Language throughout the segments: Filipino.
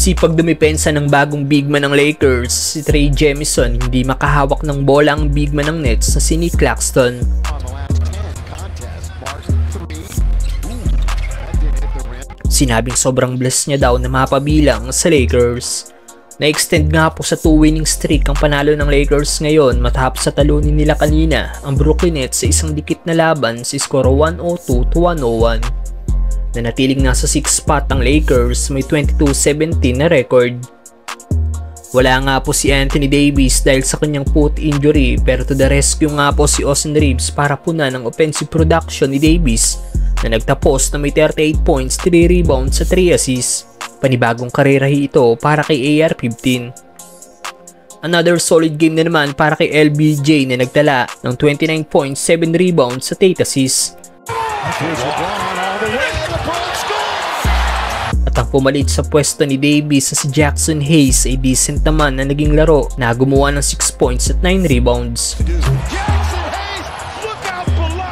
Sipag dumipensa ng bagong big man ng Lakers, si Trey Jemison, hindi makahawak ng bola ang big man ng Nets na si Nic Claxton. Sinabing sobrang blessed niya daw na mapabilang sa Lakers. Na-extend nga po sa 2 winning streak ang panalo ng Lakers ngayon matapos sa talunin nila kanina ang Brooklyn Nets sa isang dikit na laban sa skoro 102-101. Nanatiling nasa 6th spot ang Lakers, may 22-17 na record. Wala nga po si Anthony Davis dahil sa kanyang foot injury, pero to the rescue nga po si Austin Reeves para punan ang offensive production ni Davis na nagtapos na may 38 points, 3 rebounds sa 3 assists. Panibagong karerahi ito para kay AR-15. Another solid game na naman para kay LBJ na nagtala ng 29 points, 7 rebounds sa 8 assists. At ang pumalit sa pwesto ni Davis sa si Jackson Hayes ay decent naman na naging laro na gumawa ng 6 points at 9 rebounds.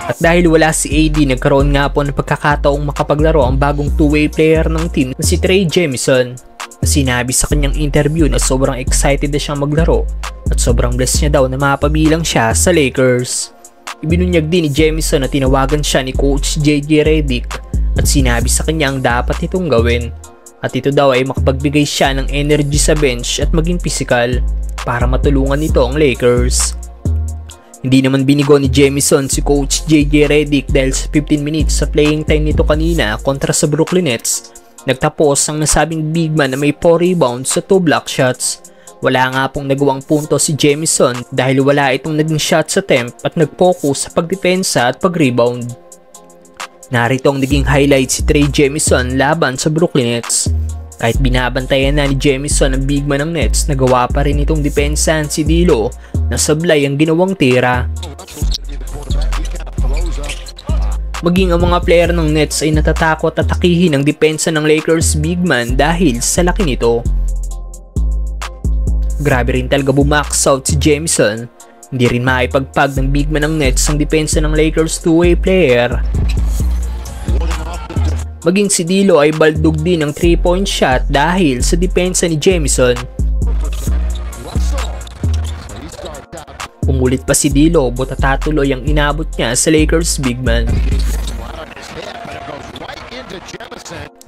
At dahil wala si AD, nagkaroon nga po ng pagkakataong makapaglaro ang bagong two-way player ng team na si Trey Jemison, na sinabi sa kanyang interview na sobrang excited na siyang maglaro at sobrang blessed niya daw na mapabilang siya sa Lakers. Ibinunyag din ni Jemison na tinawagan siya ni Coach JJ Redick at sinabi sa kanya ang dapat nitong gawin. At ito daw ay makapagbigay siya ng energy sa bench at maging physical para matulungan nito ang Lakers. Hindi naman binigo ni Jemison si Coach JJ Redick dahil sa 15 minutes sa playing time nito kanina kontra sa Brooklyn Nets, nagtapos ang nasabing big man na may 4 rebounds sa 2 block shots. Wala nga pong nagawang punto si Jemison dahil wala itong naging shots attempt at nag-focus sa pagdepensa at pag-rebound. Narito ang naging highlight si Trey Jemison laban sa Brooklyn Nets. Kahit binabantayan na ni Jemison ang big man ng Nets, nagawa pa rin itong depensahan si D'Lo na sablay ang ginawang tira. Maging ang mga player ng Nets ay natatakot at atakihin ang depensa ng Lakers big man dahil sa laki nito. Grabe rin talaga bumax out si Jemison. Hindi rin maipagpag ng big man ng Nets ang depensa ng Lakers two-way player. Maging si D'Lo ay baldog din ng 3-point shot dahil sa depensa ni Jemison. Umulit pa si D'Lo, butatatuloy ang inabot niya sa Lakers big man.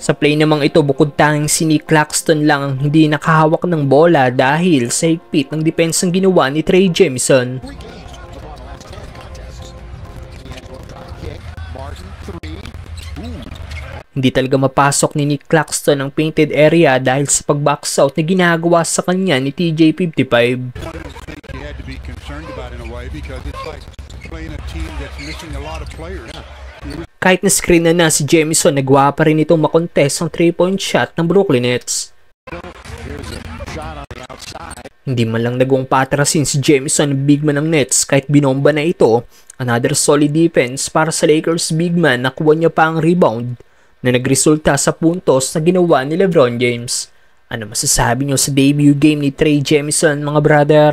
Sa play namang ito, bukod tanging si Nic Claxton lang ang hindi nakahawak ng bola dahil sa higpit ng depensang ginawa ni Trey Jemison. Hindi talaga mapasok ni Nic Claxton ang painted area dahil sa pag-box out na ginagawa sa kanya ni TJ55. Kahit na screen na si Jemison, nagawa pa rin itong makontest ang 3-point shot ng Brooklyn Nets. Hindi man lang nagawang patrasin si Jemison ng big man ng Nets kahit binomba na ito. Another solid defense para sa Lakers big man, nakuha niya pa ang rebound na nagresulta sa puntos na ginawa ni LeBron James. Ano masasabi niyo sa debut game ni Trey Jemison, mga brother?